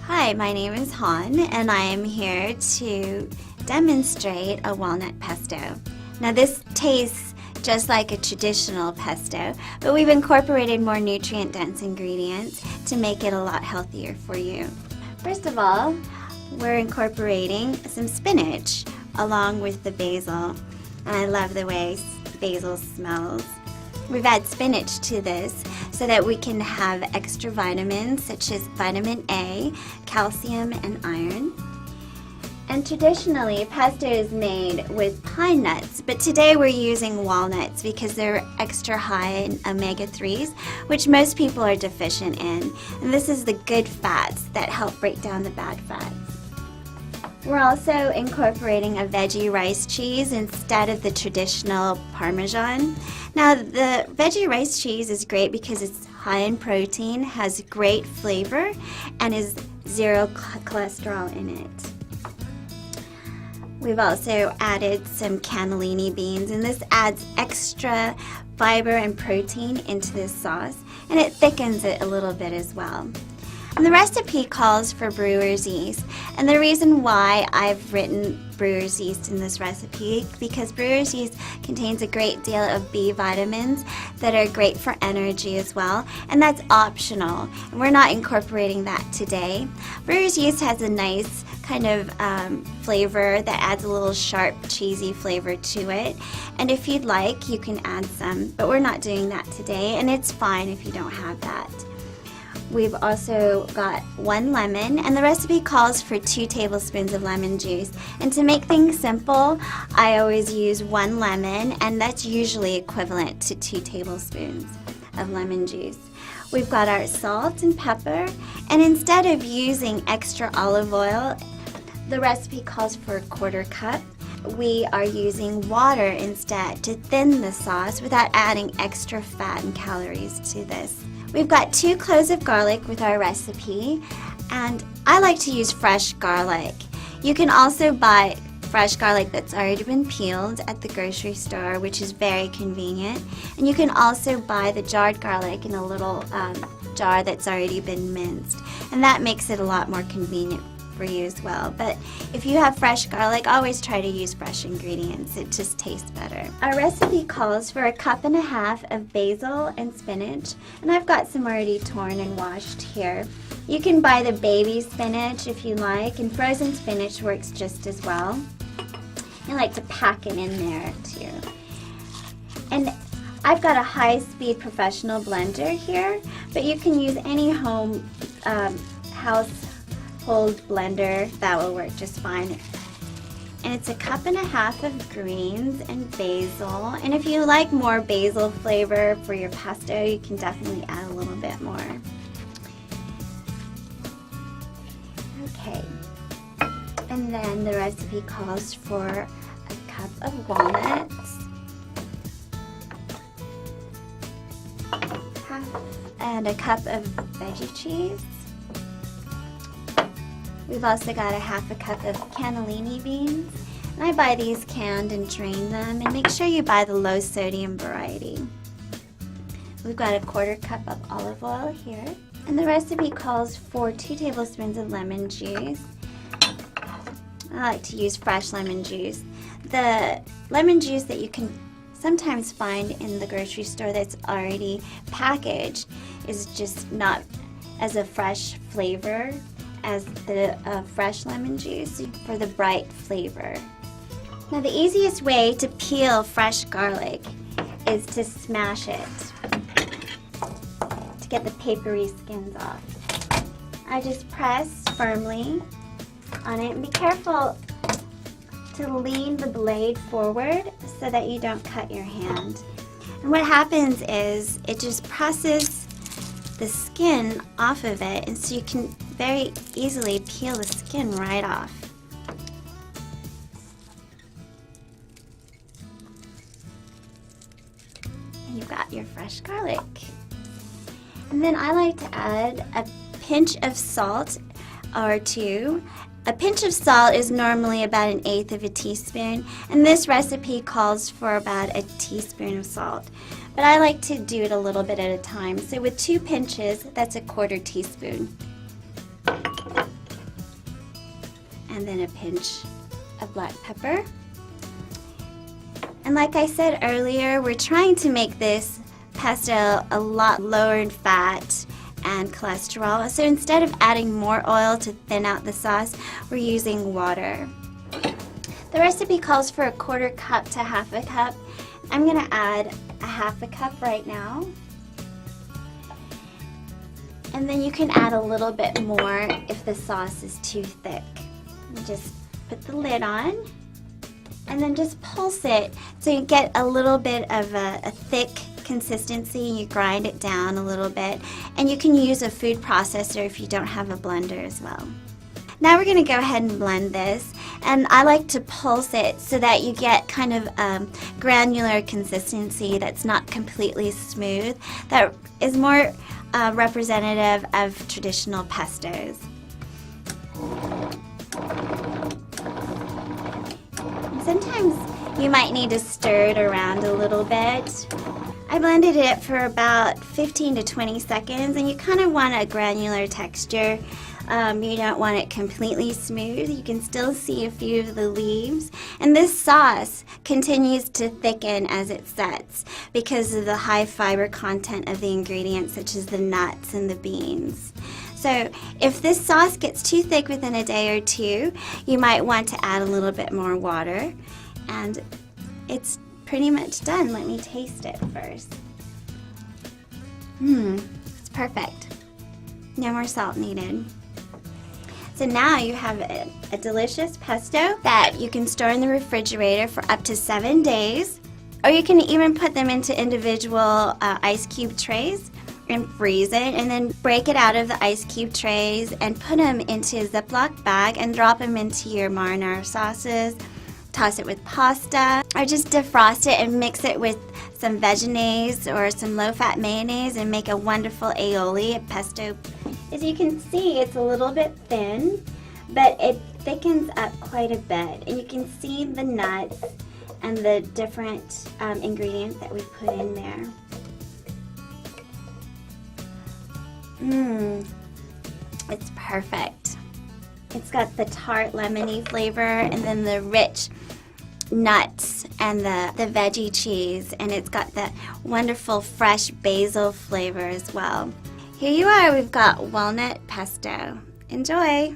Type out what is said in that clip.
Hi, my name is Han, and I am here to demonstrate a walnut pesto. Now this tastes just like a traditional pesto, but we've incorporated more nutrient-dense ingredients to make it a lot healthier for you. First of all, we're incorporating some spinach along with the basil, and I love the way basil smells. We've added spinach to this so that we can have extra vitamins such as vitamin A, calcium, and iron. And traditionally, pesto is made with pine nuts, but today we're using walnuts because they're extra high in omega-3s, which most people are deficient in. And this is the good fats that help break down the bad fats. We're also incorporating a veggie rice cheese instead of the traditional Parmesan. Now the veggie rice cheese is great because it's high in protein, has great flavor, and is zero cholesterol in it. We've also added some cannellini beans, and this adds extra fiber and protein into this sauce, and it thickens it a little bit as well. And the recipe calls for brewer's yeast, and the reason why I've written brewer's yeast in this recipe because brewer's yeast contains a great deal of B vitamins that are great for energy as well, and that's optional, and we're not incorporating that today. Brewer's yeast has a nice kind of flavor that adds a little sharp, cheesy flavor to it, and if you'd like, you can add some, but we're not doing that today, and it's fine if you don't have that. We've also got 1 lemon, and the recipe calls for 2 tablespoons of lemon juice. And to make things simple, I always use 1 lemon, and that's usually equivalent to 2 tablespoons of lemon juice. We've got our salt and pepper, and instead of using extra olive oil, the recipe calls for 1/4 cup. We are using water instead to thin the sauce without adding extra fat and calories to this. We've got 2 cloves of garlic with our recipe, and I like to use fresh garlic. You can also buy fresh garlic that's already been peeled at the grocery store, which is very convenient. And you can also buy the jarred garlic in a little jar that's already been minced, and that makes it a lot more convenient for you as well. But if you have fresh garlic, always try to use fresh ingredients. It just tastes better. Our recipe calls for 1.5 cups of basil and spinach, and I've got some already torn and washed here. You can buy the baby spinach if you like, and frozen spinach works just as well. I like to pack it in there too. And I've got a high-speed professional blender here, but you can use any home household blender. That will work just fine. And it's 1.5 cups of greens and basil, and if you like more basil flavor for your pesto, you can definitely add a little bit more. Okay, and then the recipe calls for 1 cup of walnuts, and 1 cup of veggie cheese. We've also got 1/2 cup of cannellini beans, and I buy these canned and drain them, and make sure you buy the low sodium variety. We've got 1/4 cup of olive oil here, and the recipe calls for 2 tablespoons of lemon juice. I like to use fresh lemon juice. The lemon juice that you can sometimes find in the grocery store that's already packaged is just not as a fresh flavor as the fresh lemon juice for the bright flavor. Now the easiest way to peel fresh garlic is to smash it to get the papery skins off. I just press firmly on it, and be careful to lean the blade forward so that you don't cut your hand. And what happens is it just presses the skin off of it, and so you can very easily peel the skin right off. And you've got your fresh garlic. And then I like to add a pinch of salt or 2. A pinch of salt is normally about 1/8 of a teaspoon, and this recipe calls for about a teaspoon of salt. But I like to do it a little bit at a time, so with 2 pinches, that's 1/4 teaspoon. and then a pinch of black pepper. And like I said earlier, we're trying to make this pesto a lot lower in fat and cholesterol. So instead of adding more oil to thin out the sauce, we're using water. The recipe calls for 1/4 cup to 1/2 cup. I'm gonna add a 1/2 cup right now. And then you can add a little bit more if the sauce is too thick. And just put the lid on and then just pulse it so you get a little bit of a thick consistency. You grind it down a little bit, and you can use a food processor if you don't have a blender as well. Now we're going to go ahead and blend this, and I like to pulse it so that you get kind of granular consistency that's not completely smooth, that is more representative of traditional pestos. Sometimes you might need to stir it around a little bit. I blended it for about 15 to 20 seconds, and you kind of want a granular texture. You don't want it completely smooth. You can still see a few of the leaves. And this sauce continues to thicken as it sets because of the high fiber content of the ingredients, such as the nuts and the beans. So if this sauce gets too thick within a day or two, you might want to add a little bit more water. And it's pretty much done. Let me taste it first. It's perfect. No more salt needed. So now you have a delicious pesto that you can store in the refrigerator for up to 7 days, or you can even put them into individual ice cube trays and freeze it, and then break it out of the ice cube trays and put them into a Ziploc bag and drop them into your marinara sauces. Toss it with pasta, or just defrost it and mix it with some veggies or some low-fat mayonnaise and make a wonderful aioli, a pesto. As you can see, it's a little bit thin, but it thickens up quite a bit. And you can see the nuts and the different ingredients that we put in there. It's perfect. It's got the tart lemony flavor and then the rich nuts and the veggie cheese, and it's got that wonderful fresh basil flavor as well. Here you are, we've got walnut pesto. Enjoy!